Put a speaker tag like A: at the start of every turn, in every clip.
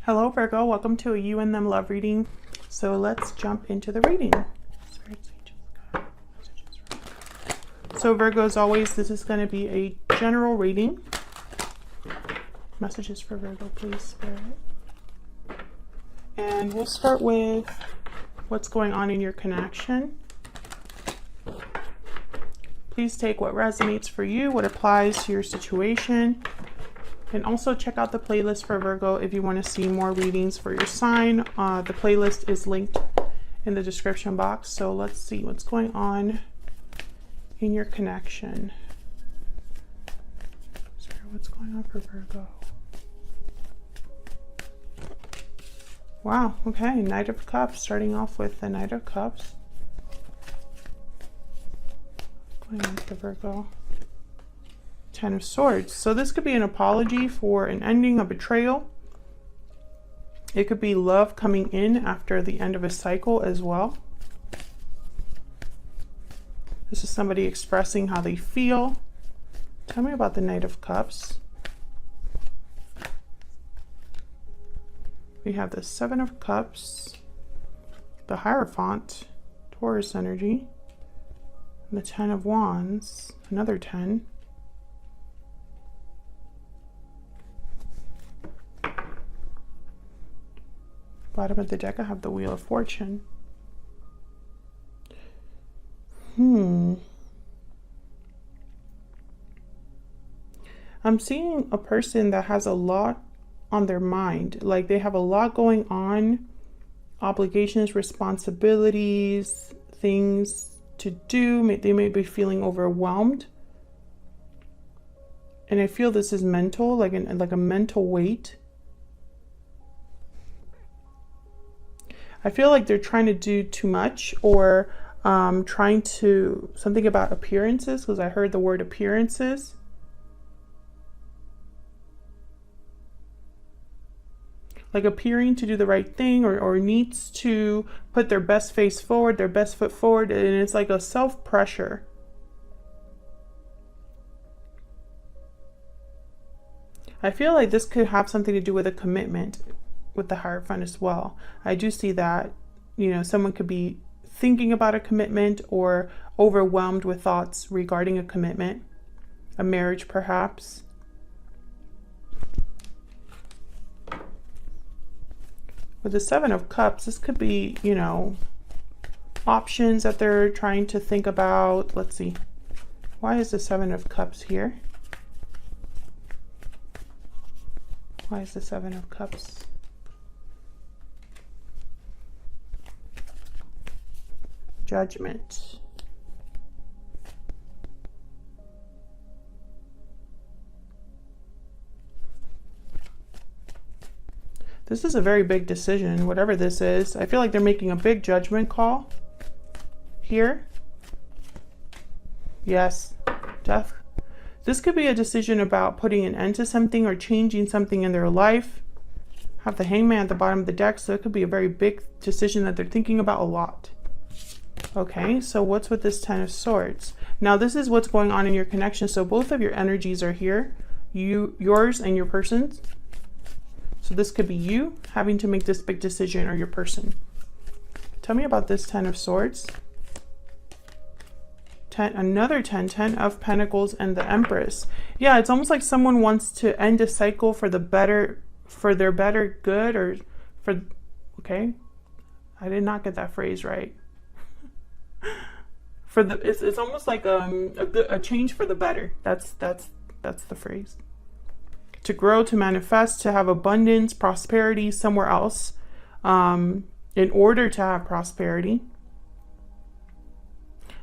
A: Hello Virgo, welcome to a You and Them love reading. So let's jump into the reading. So Virgo, as always, this is going to be a general reading. Messages for Virgo, please, Spirit. And we'll start with what's going on in your connection. Please take what resonates for you, what applies to your situation. And also check out the playlist for Virgo if you want to see more readings for your sign. The playlist is linked in the description box. So let's see what's going on in your connection. Sorry, what's going on for Virgo? Wow, okay, Knight of Cups, starting off with the Knight of Cups. Going on for Virgo. Ten of Swords. So this could be an apology for an ending, a betrayal. It could be love coming in after the end of a cycle as well. This is somebody expressing how they feel. Tell me about the Knight of Cups. We have the Seven of Cups, the Hierophant, Taurus energy, and the Ten of Wands, another 10. Bottom of the deck, I have the Wheel of Fortune. I'm seeing a person that has a lot on their mind. Like they have a lot going on, obligations, responsibilities, things to do. They may be feeling overwhelmed. And I feel this is mental, like a mental weight. I feel like they're trying to do too much, or trying to, something about appearances, because I heard the word appearances. Like appearing to do the right thing, or needs to put their best face forward, their best foot forward, and it's like a self-pressure. I feel like this could have something to do with a commitment with the Hierophant as well. I do see that, you know, someone could be thinking about a commitment or overwhelmed with thoughts regarding a commitment, a marriage perhaps. With the Seven of Cups, this could be, you know, options that they're trying to think about. Let's see. Why is the Seven of Cups here? Why is the Seven of Cups? Judgment. This is a very big decision, whatever this is. I feel like they're making a big judgment call here. Yes, death. This could be a decision about putting an end to something or changing something in their life. Have the Hangman at the bottom of the deck, so it could be a very big decision that they're thinking about a lot. Okay, so what's with this Ten of Swords? Now this is what's going on in your connection. So both of your energies are here, yours and your person's. So this could be you having to make this big decision, or your person. Tell me about this Ten of Swords. Another 10 of Pentacles, and the Empress. Yeah, it's almost like someone wants to end a cycle for the better, for their better good, or for, okay, I did not get that phrase right. For the, it's almost like a change for the better. That's the phrase. To grow, to manifest, to have abundance, prosperity somewhere else, in order to have prosperity.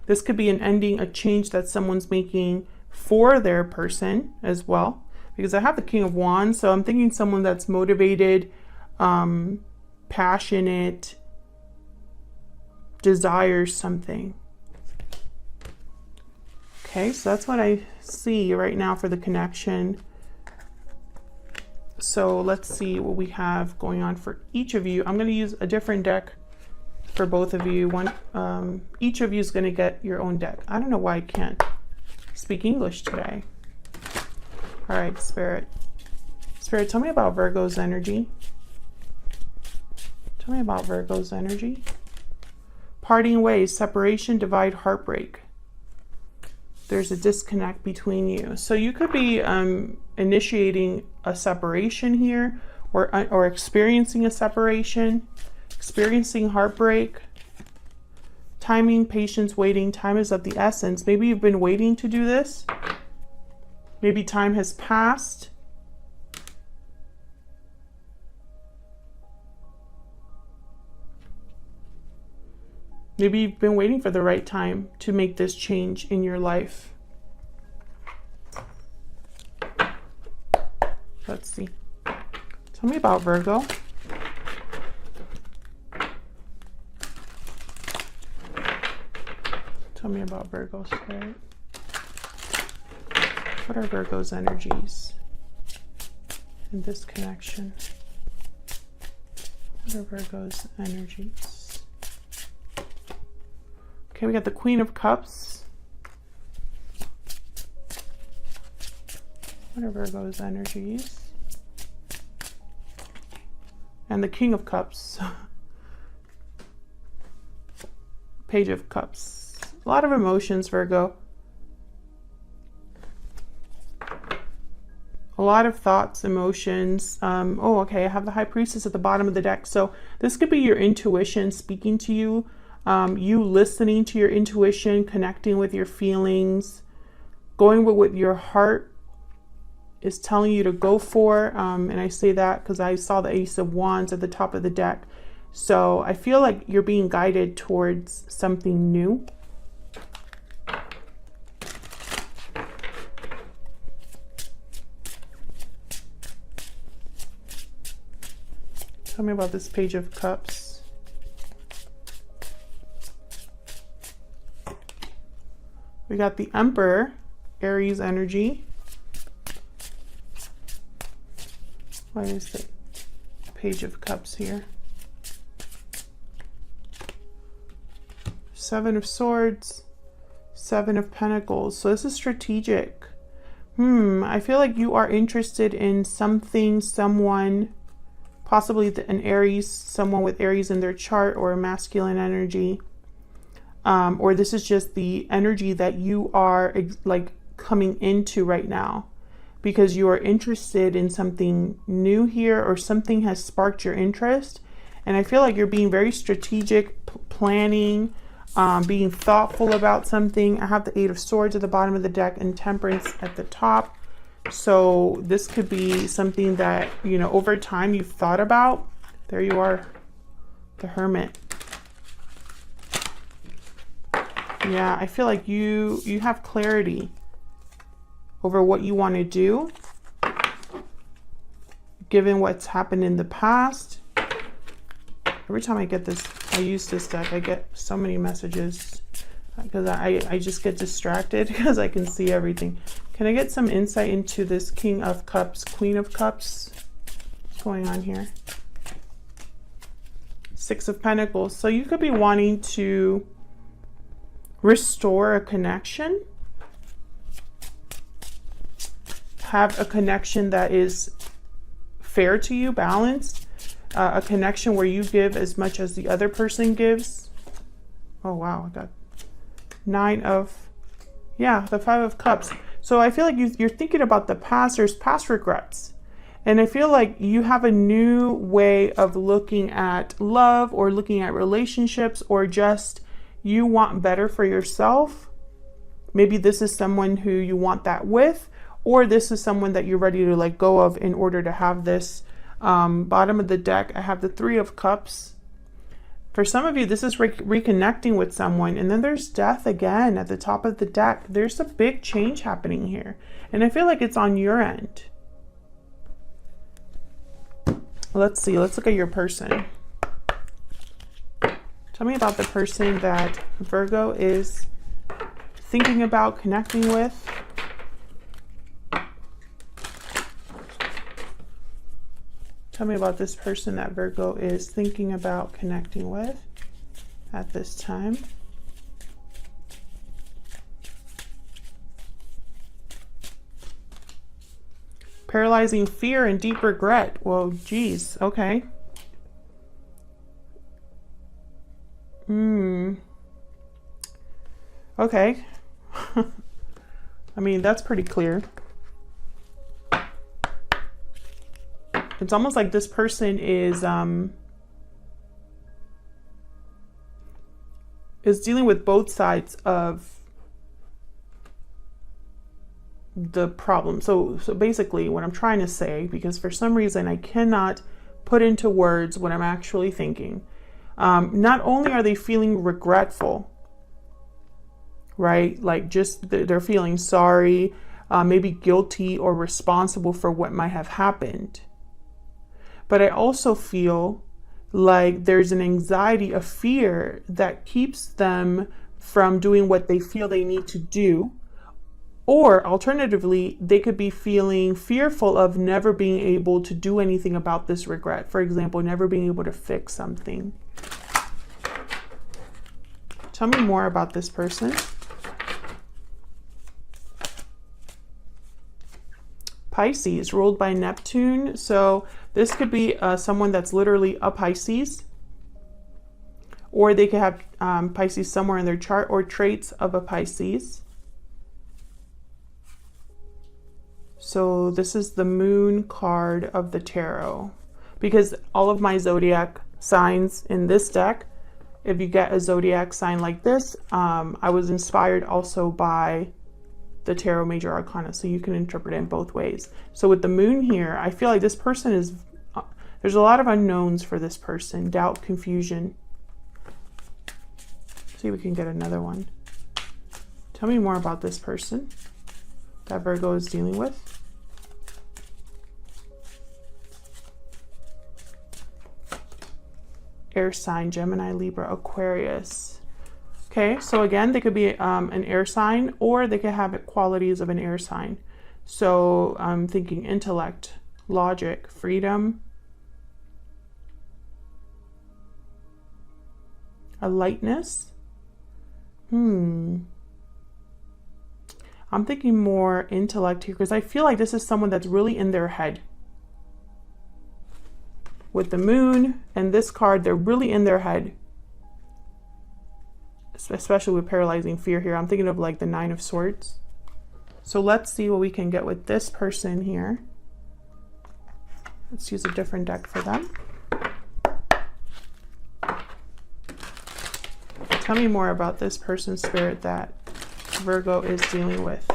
A: This could be an ending, a change that someone's making for their person as well, because I have the King of Wands, so I'm thinking someone that's motivated, passionate, desires something. Okay, so that's what I see right now for the connection. So let's see what we have going on for each of you. I'm going to use a different deck for both of you. Each of you is going to get your own deck. I don't know why I can't speak English today. All right, Spirit. Spirit, tell me about Virgo's energy. Tell me about Virgo's energy. Parting ways, separation, divide, heartbreak. There's a disconnect between you. So you could be initiating a separation here, or experiencing a separation, experiencing heartbreak. Timing, patience, waiting. Time is of the essence. Maybe you've been waiting to do this. Maybe time has passed. Maybe you've been waiting for the right time to make this change in your life. Let's see. Tell me about Virgo. Tell me about Virgo spirit. What are Virgo's energies in this connection? What are Virgo's energies? Okay, we got the Queen of Cups. What are Virgo's energies? And the King of Cups. Page of Cups. A lot of emotions, Virgo. A lot of thoughts, emotions. Oh, okay, I have the High Priestess at the bottom of the deck. So this could be your intuition speaking to you. You listening to your intuition, connecting with your feelings, going with what your heart is telling you to go for. And I say that because I saw the Ace of Wands at the top of the deck. So I feel like you're being guided towards something new. Tell me about this Page of Cups. We got the Emperor, Aries energy. Why is the Page of Cups here? Seven of Swords, Seven of Pentacles. So this is strategic. I feel like you are interested in something, someone, possibly an Aries, someone with Aries in their chart, or a masculine energy. Or this is just the energy that you are like coming into right now, because you are interested in something new here, or something has sparked your interest. And I feel like you're being very strategic, planning, being thoughtful about something. I have the Eight of Swords at the bottom of the deck and Temperance at the top. So this could be something that, you know, over time you've thought about. There you are, the Hermit. Yeah, I feel like you have clarity over what you want to do, given what's happened in the past. Every time I get this, I use this deck, I get so many messages because I just get distracted because I can see everything. Can I get some insight into this King of Cups, Queen of Cups? What's going on here? Six of Pentacles. So you could be wanting to restore a connection, have a connection that is fair to you, balanced, a connection where you give as much as the other person gives. Oh wow, I got the Five of Cups. So I feel like you're thinking about the past. There's past regrets, and I feel like you have a new way of looking at love, or looking at relationships, or just you want better for yourself. Maybe this is someone who you want that with, or this is someone that you're ready to let go of in order to have this. Bottom of the deck, I have the Three of Cups. For some of you, this is reconnecting with someone. And then there's Death again at the top of the deck. There's a big change happening here, and I feel like it's on your end. Let's see, let's look at your person. Tell me about the person that Virgo is thinking about connecting with. Tell me about this person that Virgo is thinking about connecting with at this time. Paralyzing fear and deep regret. Well, geez, okay. Okay. I mean, that's pretty clear. It's almost like this person is dealing with both sides of the problem. So basically what I'm trying to say, because for some reason I cannot put into words what I'm actually thinking. Not only are they feeling regretful, right? Like just they're feeling sorry, maybe guilty or responsible for what might have happened. But I also feel like there's an anxiety, a fear that keeps them from doing what they feel they need to do. Or alternatively, they could be feeling fearful of never being able to do anything about this regret. For example, never being able to fix something. Tell me more about this person. Pisces, ruled by Neptune. So this could be someone that's literally a Pisces. Or they could have Pisces somewhere in their chart, or traits of a Pisces. So this is the moon card of the tarot. Because all of my zodiac signs in this deck, if you get a zodiac sign like this, I was inspired also by the tarot major arcana, so you can interpret it in both ways. So with the moon here, I feel like this person is, there's a lot of unknowns for this person. Doubt, confusion. See if we can get another one. Tell me more about this person that Virgo is dealing with. Air sign, Gemini, Libra, Aquarius. Okay, so again, they could be an air sign, or they could have qualities of an air sign. So I'm thinking intellect, logic, freedom, a lightness. I'm thinking more intellect here, because I feel like this is someone that's really in their head. With the moon and this card, they're really in their head. Especially with paralyzing fear here. I'm thinking of like the Nine of Swords. So let's see what we can get with this person here. Let's use a different deck for them. Tell me more about this person's spirit that Virgo is dealing with.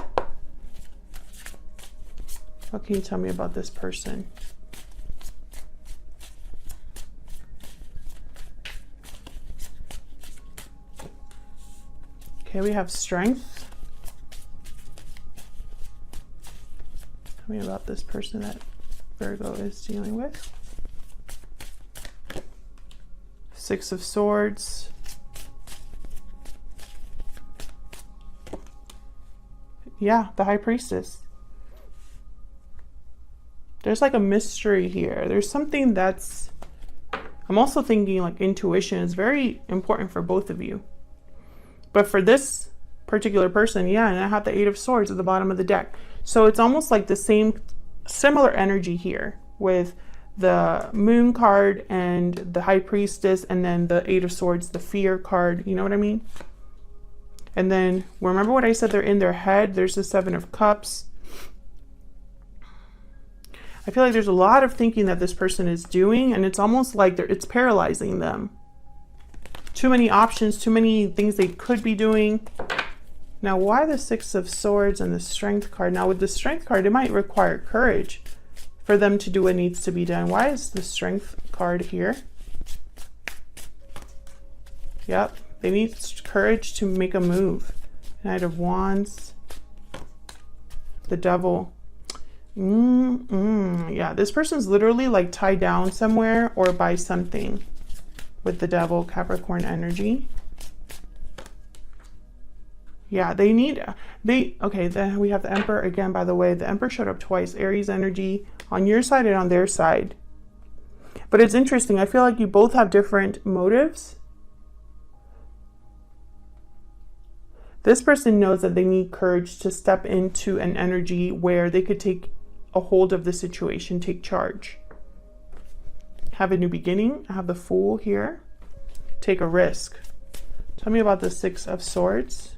A: What can you tell me about this person? Okay, we have strength. Tell me about this person that Virgo is dealing with. Six of Swords. Yeah, the High Priestess. There's like a mystery here. There's something that's, I'm also thinking like intuition is very important for both of you. But for this particular person, yeah, and I have the Eight of Swords at the bottom of the deck. So it's almost like the same, similar energy here with the Moon card and the High Priestess, and then the Eight of Swords, the Fear card, you know what I mean? And then, remember what I said, they're in their head. There's the Seven of Cups. I feel like there's a lot of thinking that this person is doing, and it's almost like it's paralyzing them. Too many options, too many things they could be doing. Now, why the Six of Swords and the Strength card? Now, with the Strength card, it might require courage for them to do what needs to be done. Why is the Strength card here? Yep, they need courage to make a move. Knight of Wands. The Devil. Yeah, this person's literally like tied down somewhere or by something. With the Devil, Capricorn energy. Yeah, okay, then we have the Emperor again, by the way. The Emperor showed up twice. Aries energy on your side and on their side. But it's interesting. I feel like you both have different motives. This person knows that they need courage to step into an energy where they could take a hold of the situation, take charge. Have a new beginning. I have the Fool here. Take a risk. Tell me about the Six of Swords.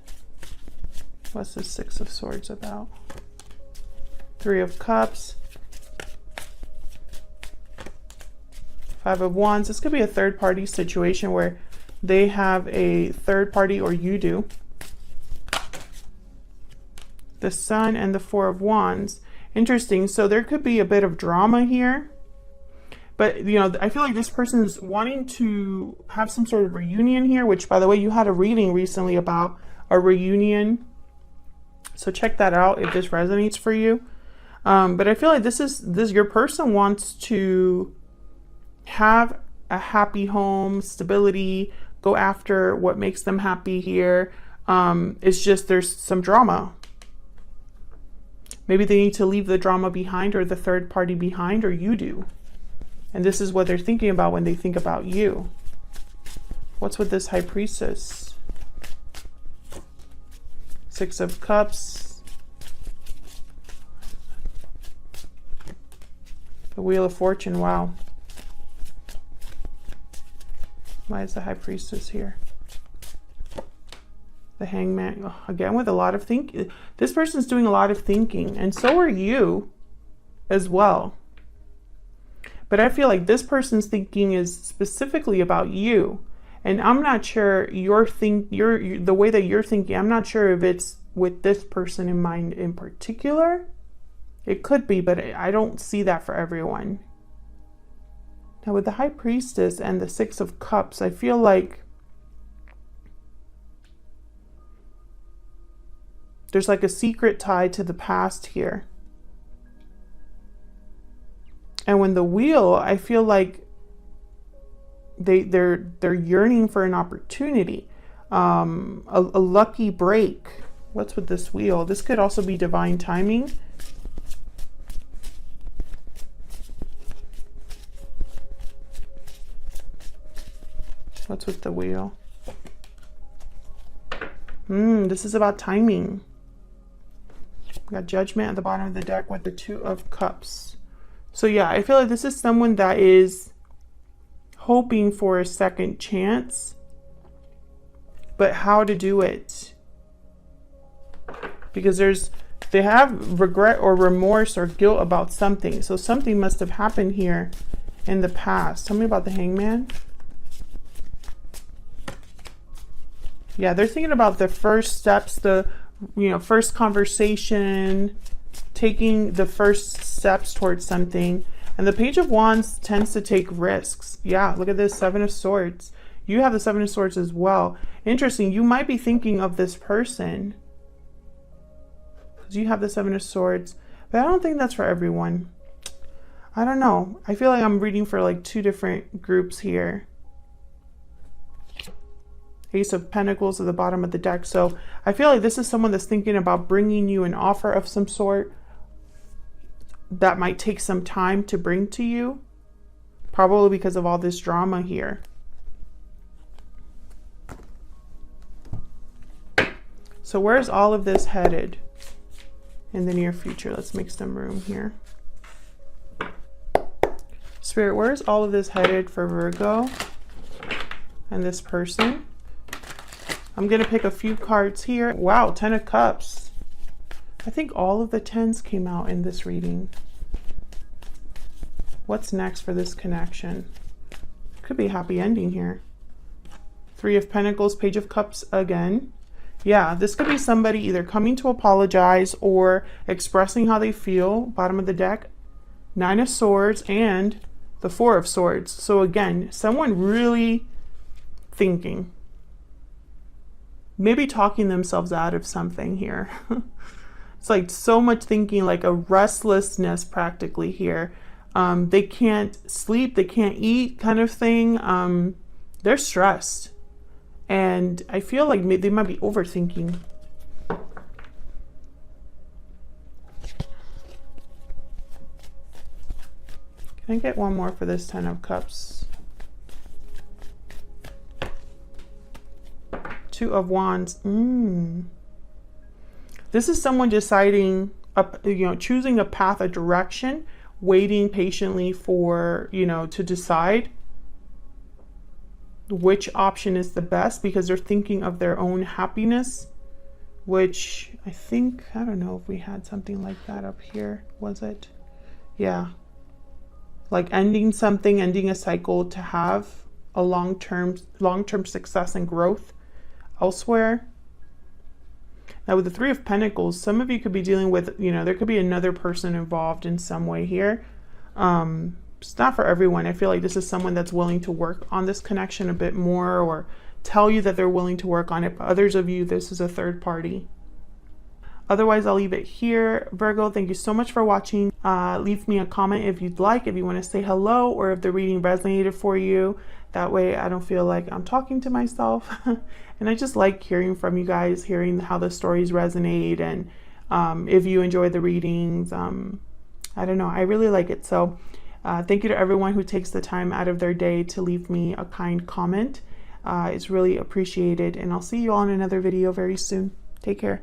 A: What's the Six of Swords about? Three of Cups. Five of Wands. This could be a third party situation where they have a third party, or you do. The Sun and the Four of Wands. Interesting. So there could be a bit of drama here. But, you know, I feel like this person is wanting to have some sort of reunion here, which, by the way, you had a reading recently about a reunion. So check that out if this resonates for you. But I feel like your person wants to have a happy home, stability, go after what makes them happy here. It's just there's some drama. Maybe they need to leave the drama behind, or the third party behind, or you do. And this is what they're thinking about when they think about you. What's with this High Priestess? Six of Cups. The Wheel of Fortune, wow. Why is the High Priestess here? The Hangman, oh, again with a lot of thinking. This person's doing a lot of thinking, and so are you as well. But I feel like this person's thinking is specifically about you. And I'm not sure the way that you're thinking, I'm not sure if it's with this person in mind in particular. It could be, but I don't see that for everyone. Now with the High Priestess and the Six of Cups, I feel like there's like a secret tie to the past here. And when the Wheel, I feel like they're yearning for an opportunity, a lucky break. What's with this Wheel? This could also be divine timing. What's with the Wheel? This is about timing. We got Judgment at the bottom of the deck with the Two of Cups. So yeah, I feel like this is someone that is hoping for a second chance, but how to do it? Because they have regret or remorse or guilt about something. So something must have happened here in the past. Tell me about the Hangman. Yeah, they're thinking about the first steps, the first conversation, taking the first steps towards something. And the Page of Wands tends to take risks. Yeah, look at this, Seven of Swords. You have the Seven of Swords as well. Interesting, you might be thinking of this person because you have the Seven of Swords, but I don't think that's for everyone. I don't know. I feel like I'm reading for like two different groups here. Ace of Pentacles at the bottom of the deck. So I feel like this is someone that's thinking about bringing you an offer of some sort that might take some time to bring to you, probably because of all this drama here. So where's all of this headed in the near future? Let's make some room here. Spirit, where's all of this headed for Virgo and this person? I'm going to pick a few cards here. Wow, Ten of Cups. I think all of the tens came out in this reading. What's next for this connection? Could be a happy ending here. Three of Pentacles, Page of Cups again. Yeah, this could be somebody either coming to apologize or expressing how they feel. Bottom of the deck, Nine of Swords and the Four of Swords. So again, someone really thinking. Maybe talking themselves out of something here. It's like so much thinking, like a restlessness practically here. They can't sleep, they can't eat kind of thing. They're stressed. And I feel like they might be overthinking. Can I get one more for this Ten of Cups? Two of Wands. This is someone deciding, choosing a path, a direction, waiting patiently for, to decide. which option is the best, because they're thinking of their own happiness, which I think, I don't know if we had something like that up here. Was it? Yeah. Like ending something, ending a cycle to have a long-term success and growth elsewhere. Now with the Three of Pentacles, some of you could be dealing with, you know, there could be another person involved in some way here. It's not for everyone. I feel like this is someone that's willing to work on this connection a bit more, or tell you that they're willing to work on it. But others of you, this is a third party. Otherwise, I'll leave it here. Virgo, thank you so much for watching. Leave me a comment if you'd like, if you want to say hello, or if the reading resonated for you. That way I don't feel like I'm talking to myself. And I just like hearing from you guys, hearing how the stories resonate, and if you enjoy the readings. I don't know, I really like it. So thank you to everyone who takes the time out of their day to leave me a kind comment. It's really appreciated, and I'll see you all in another video very soon. Take care.